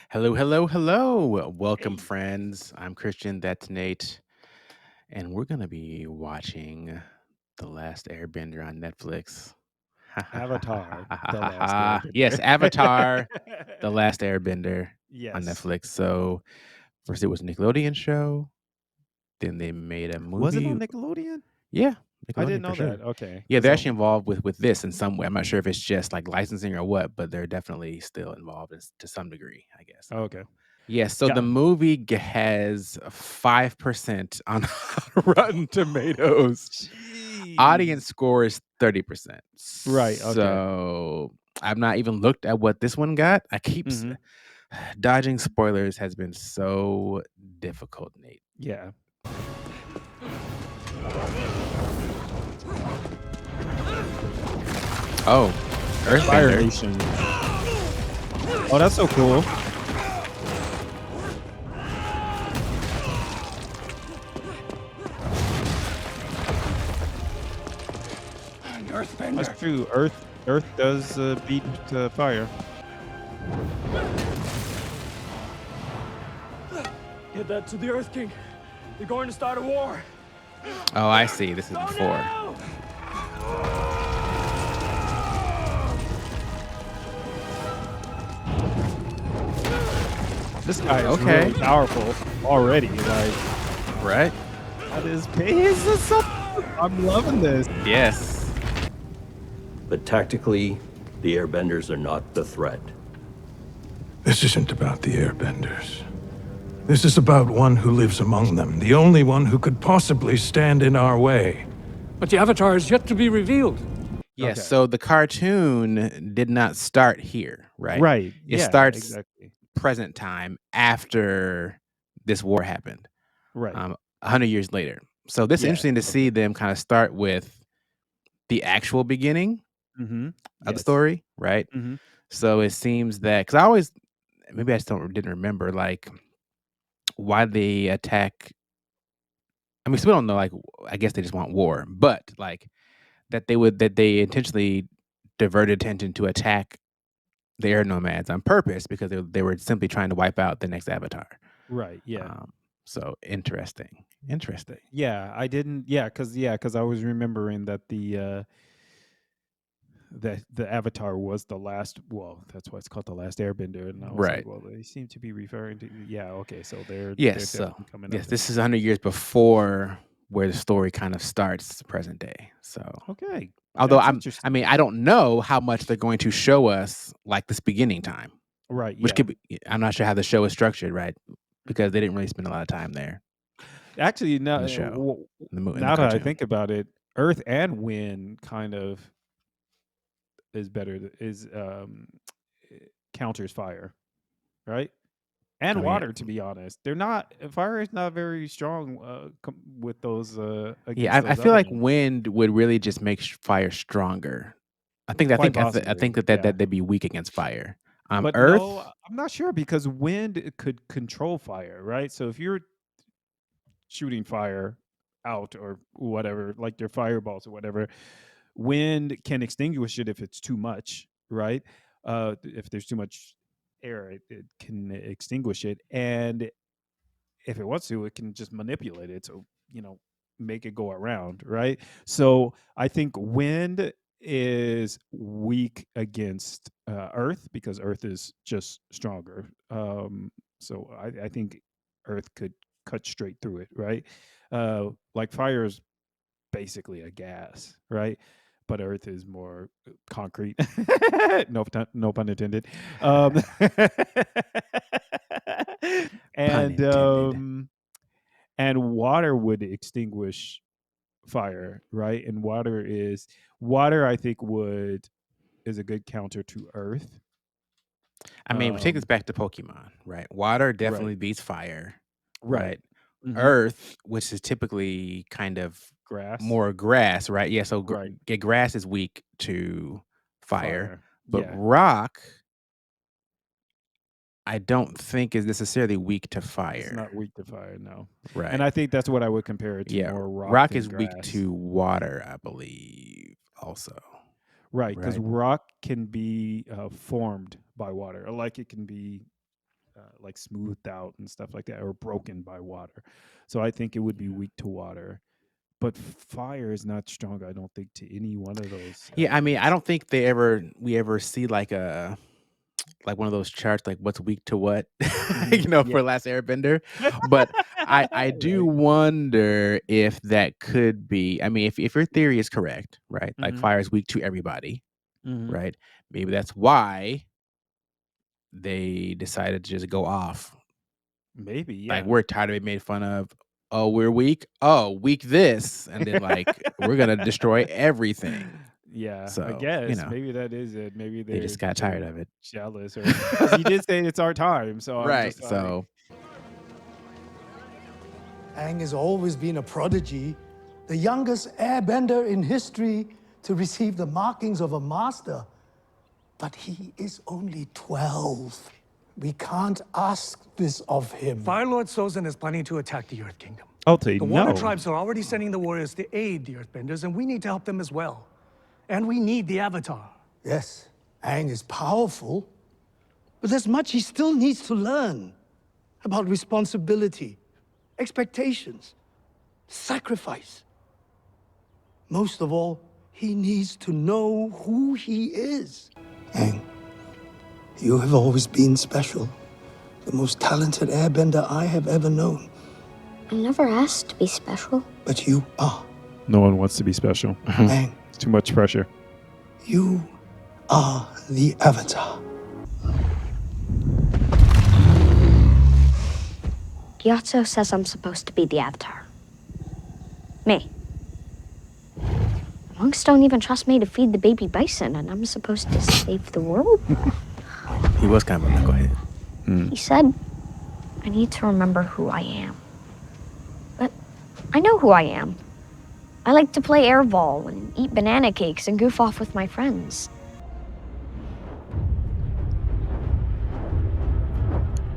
Hello, hello, hello. Welcome, Hey. friends. I'm Christian. That's Nate. And we're going to be watching The Last Airbender on Netflix. Avatar, The Last Airbender. Yes, Avatar, The Last Airbender on Yes. Netflix. So, first it was a Nickelodeon show. Then they made a Was it movie. on Nickelodeon? Yeah, I didn't Nickelodeon for know that. sure. Okay, Yeah, because they're actually involved with this in some way. I'm not sure if it's just like licensing or what, but they're definitely still involved to some degree, I guess. I don't okay. know. Yeah, so the Yeah. movie has 5% on Rotten Tomatoes. Audience Jeez. score is 30%. Right, okay. So I've not even looked at what this one got. Mhm. Dodging spoilers has been so difficult, Nate. Yeah. Oh, Fire Earthbender. Nation. Oh, that's so cool. An That's earthbender. true. Earth does, beat, fire. Get that to the Earth King. They're going to start a war. Oh, I see. This is Go before. now! This guy is Okay. really powerful already, like, Right? at his pace is so I'm loving this. Yes. But tactically, the Airbenders are not the threat. This isn't about the Airbenders. This is about one who lives among them, the only one who could possibly stand in our way. But the Avatar is yet to be revealed. Yes. Okay. So the cartoon did not start here, right? Right. It Yeah, starts exactly. present time after this war happened, Right. 100 years later. So this is Yeah, interesting to see okay. them kind of start with the actual beginning Mhm. of the Yes. story, right? Mhm. So it seems that because I always maybe I just didn't remember like why they attack. I mean, so we don't know. Like, I guess they just want war, but like that they intentionally diverted attention to attack the air nomads on purpose because they were simply trying to wipe out the next avatar. Right, yeah. Um, so interesting, interesting. Yeah, I didn't because I was remembering that the Avatar was the last that's why it's called The Last Airbender, and I was like, Right. "Well, they seem to be referring to" yeah, okay, so they're Yes. So definitely coming yes, up in this is 100 years before where the story kind of starts present day. So Okay, although that's I interesting. mean, I don't know how much they're going to show us like this beginning time, Right, which yeah. could be. I'm not sure how the show is structured, right? Because they didn't really spend a lot of time there Actually, in the show, in the now that I cartoon. think about it, Earth and Wind kind of is better counters fire, right? And Oh yeah, water, to be honest. They're not fire is not very strong, with those, yeah. against I those feel like elements. wind would really just make fire stronger. Quite I possibly, think yeah. that they'd be weak against fire. But no, Earth, I'm not sure because wind could control fire, right? So if you're shooting fire out or whatever, like your fireballs or whatever, wind can extinguish it if it's too much, right? If there's too much air, it can extinguish it. And if it wants to, it can just manipulate it. So, make it go around, right? So I think wind is weak against Earth because Earth is just stronger. So I think Earth could cut straight through it, right? Like fire is basically a gas, right? But Earth is more concrete. No pun intended. Um, pun and intended. water would extinguish fire, right? And water. I think would is a good counter to Earth. I mean, we take this Um, back to Pokemon, right? Water right, definitely beats fire, right. right? Hmm. Earth, which is typically kind of Grass, more grass, right? Yeah, so right? grass is weak to fire, Fire, but yeah. rock, I don't think is necessarily weak to It's fire, not weak to fire, no. And right? I think that's what I would compare it to, Yeah, more rock rock than is weak grass. to water, I believe, also, Right, because right? rock can be formed by water. Like it can be like smoothed out and stuff like that, or broken by water. So I think it would be weak to water. But fire is not strong, I don't think, to any one of those Yeah, I mean, I elements. don't think we ever see like a like one of those charts, like what's weak to what, Yeah. for Last Airbender. But I do Right. wonder if that could be. I mean, if your theory is correct, right? Like Mhm. fire is weak to everybody, Mhm. right? Maybe that's why they decided to just go off. Maybe, Like yeah. we're tired of being made fun of. Oh, we're weak. Oh, weak this, and then like we're gonna destroy everything. Yeah, I So guess maybe that is it. Maybe they they're just got tired they're of it. jealous, or because he did say it's our time, so I'm Right. just like, So Aang has always been a prodigy, the youngest airbender in history to receive the markings of a master. But he is only 12. We can't ask this of him. Fire Lord Sozin is planning to attack the Earth Kingdom. I'll say The water no. tribes are already sending the warriors to aid the Earthbenders, and we need to help them as well. And we need the Avatar. Yes, Aang is powerful, but there's much he still needs to learn about responsibility, expectations, sacrifice. Most of all, he needs to know who he is. Aang, you have always been special. The most talented airbender I have ever known. I never asked to be special. But you are. No one wants to be special. Aang, It's too much pressure. you are the Avatar. Gyatso says I'm supposed to be the Avatar. Me. The monks don't even trust me to feed the baby bison, and I'm supposed to save the world? he was kind of a knucklehead. He said I need to remember who I am. But I know who I am. I like to play airball and eat banana cakes and goof off with my friends.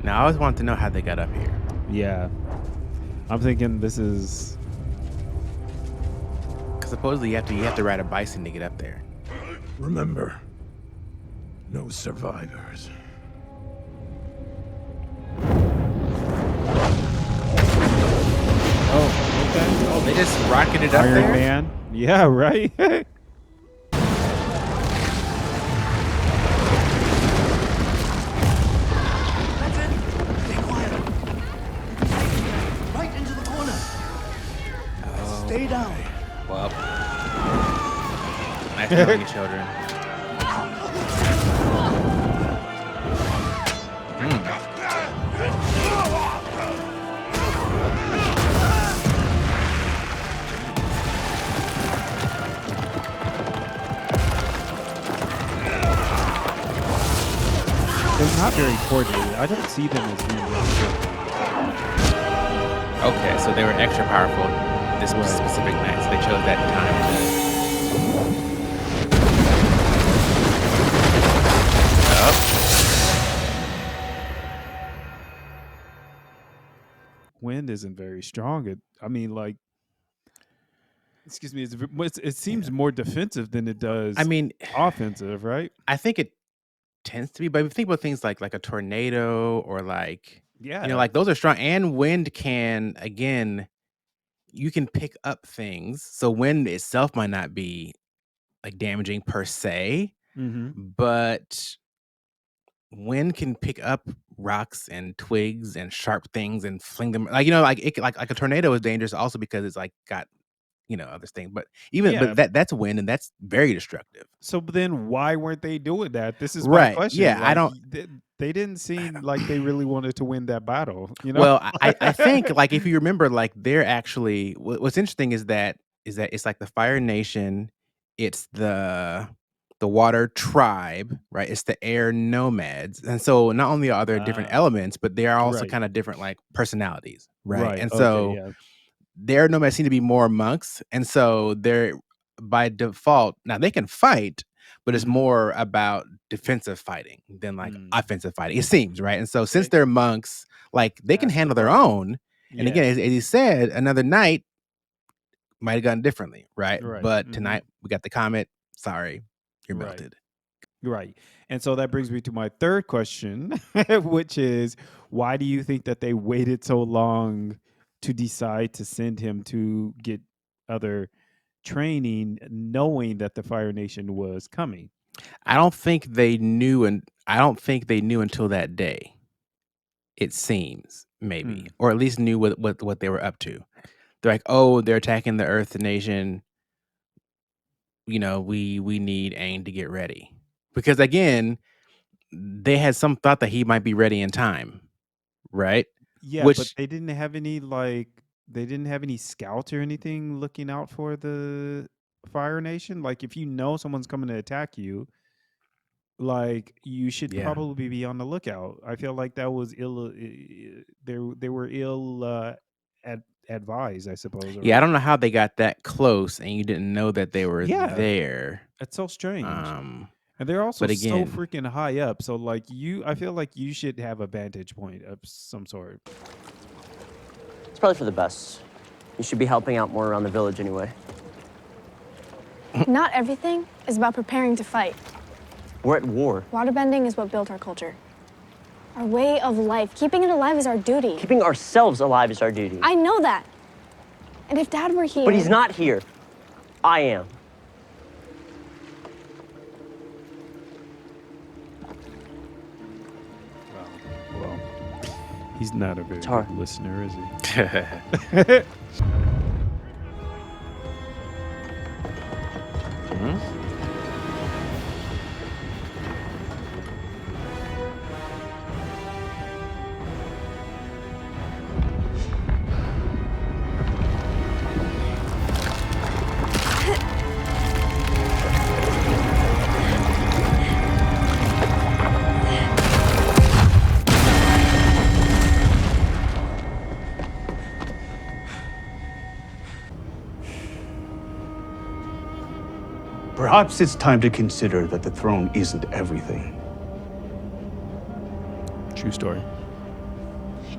Now I always wanted to know how they got up here. Yeah, I'm thinking this is. Because supposedly you have to ride a bison to get up there. Remember, no survivors. Oh, okay. Oh, they just rocketed up Iron there. Man. Yeah, right. Right into the corner. Stay down. Well, nice knowing you, children. They're not very coordinated. I don't see them as being really good. Okay, so they were extra powerful this specific night, so they chose that time to. Wind isn't very strong. I mean, like, excuse me, it seems more defensive than it does. I mean, offensive, right? I think it tends to be, but if you think about things like a tornado or like like those are strong, and wind can again, you can pick up things. So wind itself might not be like damaging per se, but wind can pick up rocks and twigs and sharp things and fling them like like it like a tornado is dangerous also because it's like got other things, but Yeah. that's wind and that's very destructive. So then why weren't they doing that? This is my Right. question. Yeah, I Like, don't. They didn't seem like they really wanted to win that battle. Well, I think like if you remember, like they're actually what's interesting is that it's like the Fire Nation, it's the Water Tribe, right? It's the Air Nomads, and so not only are there different elements, but they are also Right. kind of different like personalities, right? Right. And Okay, so yeah. their nomads seem to be more monks, and so they're by default now they can fight, but it's more about defensive fighting than like offensive fighting. It seems right, and so since they're monks, like they can That's the handle their problem. own. And again, Yeah. as he said, another night might have gone differently, right? Right. But tonight we got the comet. Sorry, you're Right. melted. Right. And so that brings me to my third question, which is why do you think that they waited so long to decide to send him to get other training, knowing that the Fire Nation was coming? I don't think they knew, and I don't think they knew until that day. It seems maybe, Mm. or at least knew what they were up to. They're like, oh, they're attacking the Earth Nation. We need Aang to get ready because again, they had some thought that he might be ready in time, right? Yeah, but Which they didn't have any they didn't have any scouts or anything looking out for the Fire Nation. Like if you know someone's coming to attack you, like you should yeah. probably be on the lookout. I feel like that was ill. They were ill advised, I suppose. Yeah, I Or don't know how they got that close and you didn't know that they were yeah, there. it's so strange. Um, And they're also but so again, freaking high up. So like I feel like you should have a vantage point of some sort. It's probably for the best. You should be helping out more around the village anyway. Not everything is about preparing to fight. We're at war. Waterbending is what built our culture. Our way of life. Keeping it alive is our duty. Keeping ourselves alive is our duty. I know that. And if Dad were here... But he's not here. I am. Well, he's not a very Tar. good listener, is he? Perhaps it's time to consider that the throne isn't everything. True story.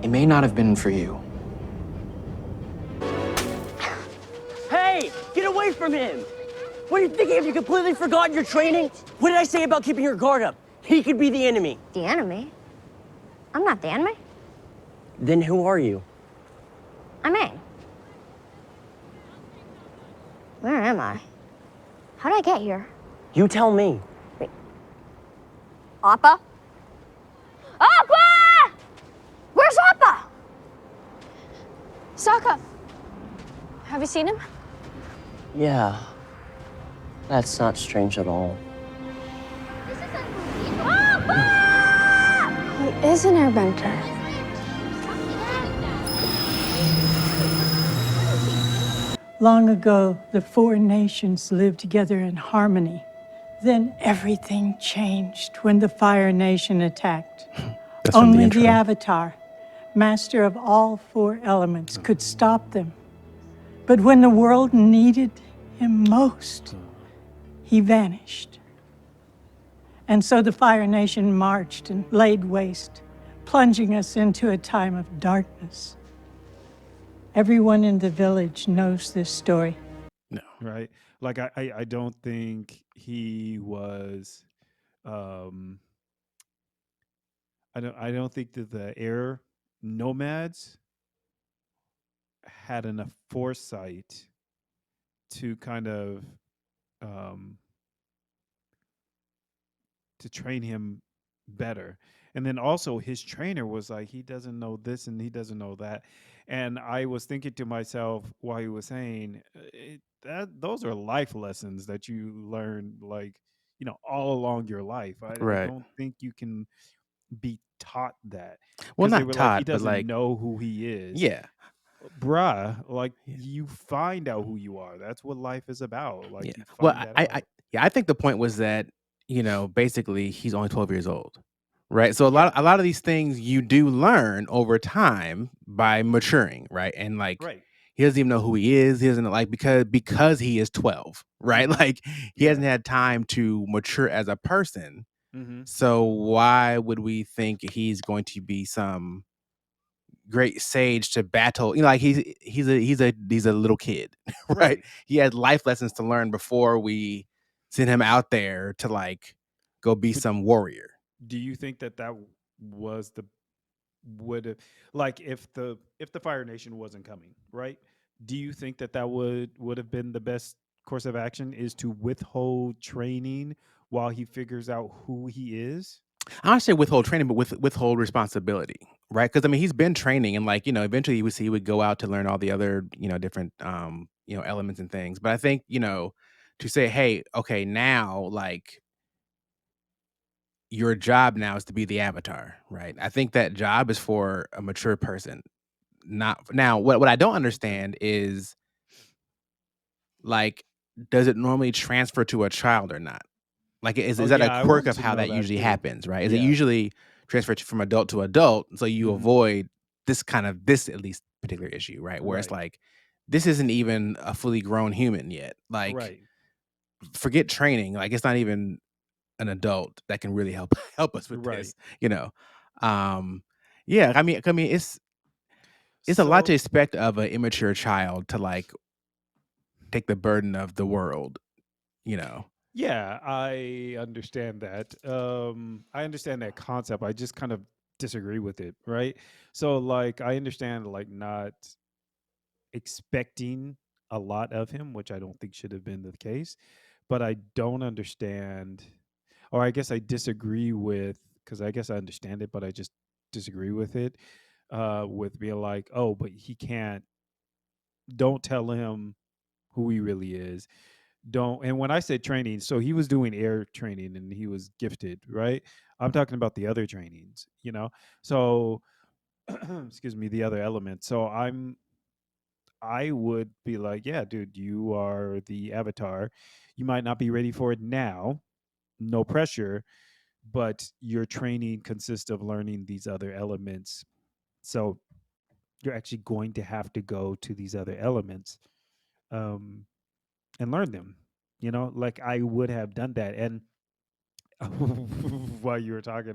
It may not have been for you. Hey, get away from him! What are you thinking? Have you completely forgotten your training? What did I say about keeping your guard up? He could be the enemy. The enemy? I'm not the enemy. Then who are you? I'm Aang. Where am I? How'd I get here? You tell me. Appa? Appa! Where's Appa? Sokka! Have you seen him? Yeah. That's not strange at all. He is an airbender. Long ago, the four nations lived together in harmony. Then everything changed when the Fire Nation attacked. That's from the Only intro. the Avatar, master of all four elements, could stop them. But when the world needed him most, he vanished. And so the Fire Nation marched and laid waste, plunging us into a time of darkness. Everyone in the village knows this story. No. Right? Like I don't think he was I don't think that the air nomads had enough foresight to kind of to train him better. And then also his trainer was like, he doesn't know this and he doesn't know that. And I was thinking to myself while he was saying that those are life lessons that you learn, like, all along your life. I Right. don't think you can be taught that. Well, 'Cause they not were like, taught, he but doesn't like, know who he is. yeah. Bruh, like Yeah. you find out who you are. That's what life is about. Like Yeah. you Well, find that I out. yeah, I think the point was that, basically he's only 12 years old. Right? So Yeah. a lot of these things you do learn over time by maturing, right? And like Right. he doesn't even know who he is. He doesn't like because he is 12, right? Mhm. Like he hasn't Yeah. had time to mature as a person. Mm-hmm. So why would we think he's going to be some great sage to battle? Like he's a little kid, right? Right. He had life lessons to learn before we send him out there to like go be some warrior. Do you think that was would have, like, if the Fire Nation wasn't coming, right? Do you think that would have been the best course of action, is to withhold training while he figures out who he is? I don't say withhold training, but withhold responsibility, right? Because I mean, he's been training, and like eventually he would go out to learn all the other different elements and things. But I think to say, hey, okay, now like your job now is to be the Avatar, right? I think that job is for a mature person. Not now. What I don't understand is like, does it normally transfer to a child or not? Like, is Oh that a yeah, I quirk wanted of to how know that that usually too. happens, right? Is it Yeah. usually transferred from adult to adult, so you Mhm. avoid this at least particular issue, right? Where it's Right. like, this isn't even a fully grown human yet. Like, Right. forget training. Like, it's not even an adult that can really help us with Right. this, Yeah, I mean, it's a lot to So expect of an immature child to like take the burden of the world, you know. yeah, I understand that. I understand that concept. I just kind of disagree with it, right? So like I understand like not expecting a lot of him, which I don't think should have been the case, but I don't understand, or I guess I disagree with, because I guess I understand it, but I just disagree with it, with being like, oh, but he can't, don't tell him who he really is. Don't, and when I said training, so he was doing air training and he was gifted, right? I'm talking about the other trainings, So excuse me, the other element. So I would be like, yeah, dude, you are the Avatar. You might not be ready for it now, no pressure, but your training consists of learning these other elements. So you're actually going to have to go to these other elements, um, and learn them. Like I would have done that. And while you were talking,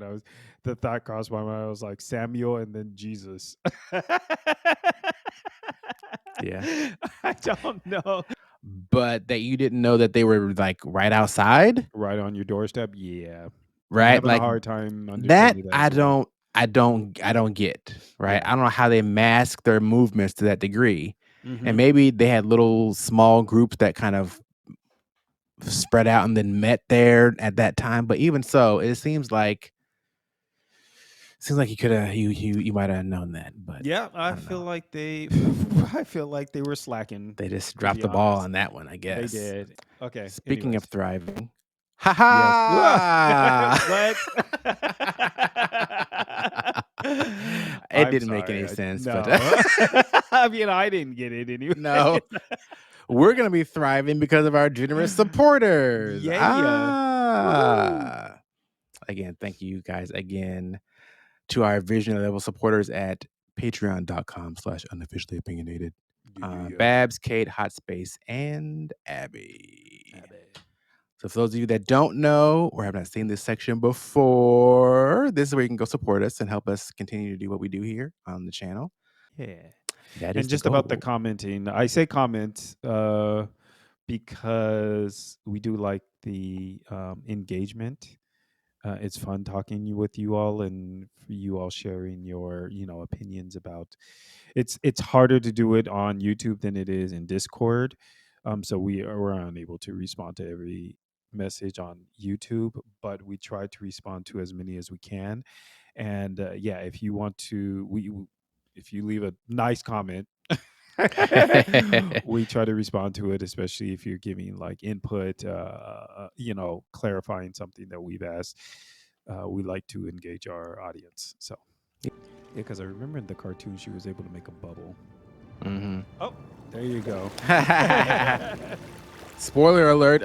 the thought crossed my mind. I was like Samuel and then Jesus. Yeah. I don't know. But that you didn't know that they were like right outside, Right on your doorstep. Yeah. I'm right? having a Like hard time that understanding that as well. I don't get, right? Yeah. I don't know how they mask their movements to that degree. And Mhm. maybe they had little small groups that kind of spread out and then met there at that time, but even so, it seems like you could have you might have known that, but Yeah, I I don't feel know. like they I feel like they were slacking, They just to dropped be the ball honest. on that one, I They guess. did. Okay, Speaking of anyways. thriving, Yes. ha What? It I'm didn't make any sorry. sense, but No. I mean, I didn't get it anyway. no, we're gonna be thriving because of our generous supporters. Yeah. Woohoo. Again, thank you guys again to our vision level supporters at patreon.com/unofficially opinionated. Yeah. Babs, Kate, Hot Space, and Abby. So for those of you that don't know or have not seen this section before, this is where you can go support us and help us continue to do what we do here on the channel. Yeah. That is And the just about the goal. commenting, I say comment because we do like the engagement. It's fun talking with you all and for you all sharing your opinions about. It's harder to do it on YouTube than it is in Discord, so we're unable to respond to every message on YouTube, but we try to respond to as many as we can. And yeah, if you want to, if you leave a nice comment. We try to respond to it, especially if you're giving like input, clarifying something that we've asked. We like to engage our audience. So yeah, because I remember in the cartoon she was able to make a bubble. Mm-hmm. Oh, there you go. Spoiler alert.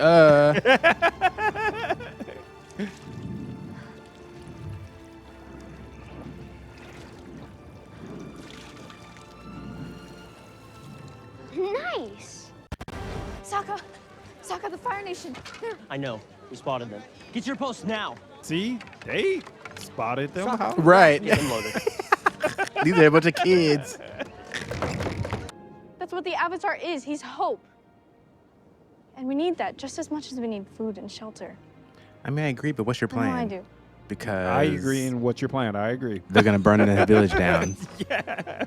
Nice. Sokka, the Fire Nation. They're I know. We spotted them. Get to your post now. See, they spotted them. How? Right. Get them loaded. These are a bunch of kids. That's what the Avatar is. He's hope. And we need that just as much as we need food and shelter. I mean, I agree, but what's your I know I plan? do. Because I agree in what your plan. I agree. they're gonna burn the village down. Yeah.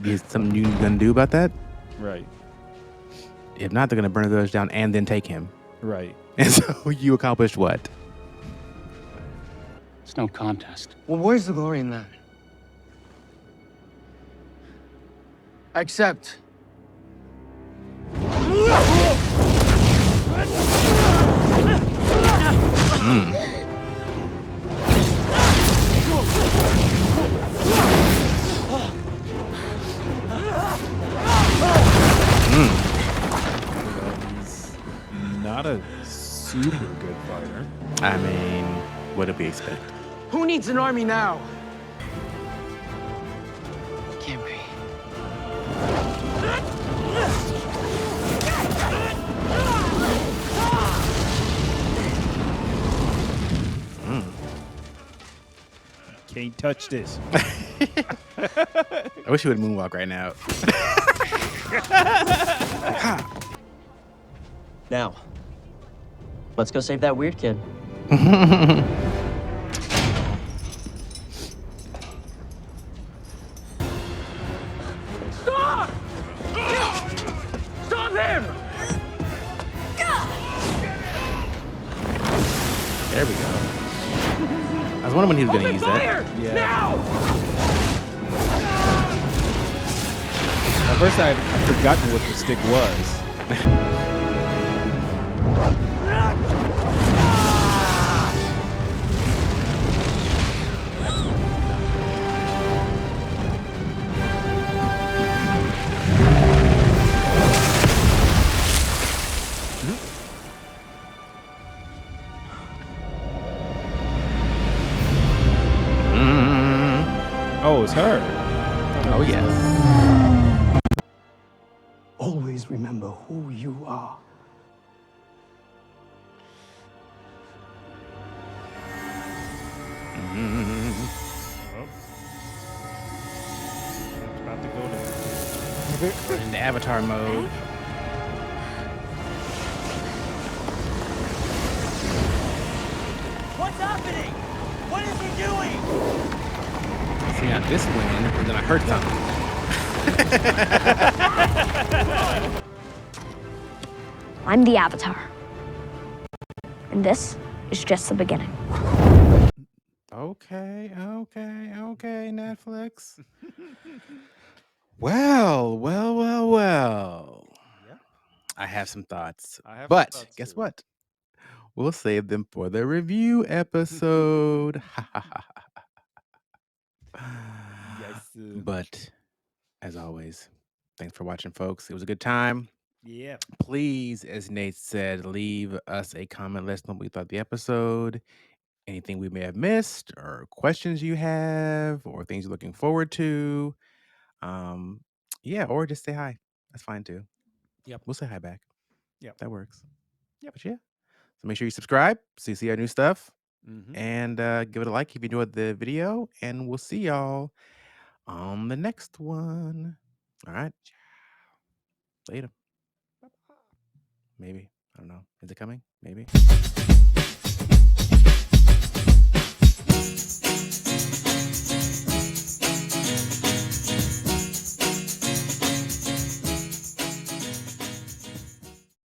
Is something you gonna do about that? Right. If not, they're gonna burn the village down and then take him. Right. And so you accomplished what? It's no contest. Well, where's the glory in that? I accept. He's not a super good fighter. I mean, what did we expect? Who needs an army now? Can't be. Can't touch this. I wish you would moonwalk right now. Now, let's go save that weird kid. Stop! Stop him! There we go. I was wondering when he was gonna use that. Yeah. Now! At first, I'd forgotten what the stick was. Oh, it's her. Oh yes. Always remember who you are. About to go there. We're in the Avatar mode. What's happening? What is he doing? See, now this wind is gonna hurt something. I'm the Avatar. And this is just the beginning. Okay, Netflix. Well. Yeah. I have some thoughts. I have some But thoughts, guess too. what? We'll save them for the review episode. Yes. But as always, thanks for watching, folks. It was a good time. Yeah. Please, as Nate said, leave us a comment. Let us know what you thought of the episode. Anything we may have missed, or questions you have, or things you're looking forward to. Yeah, or just say hi. That's fine too. Yep. We'll say hi back. Yep. That works. Yep. But yeah. So make sure you subscribe so you see our new stuff. Mhm. And give it a like if you enjoyed the video. And we'll see y'all on the next one. All right. Later. Maybe. I don't know. Is it coming? Maybe.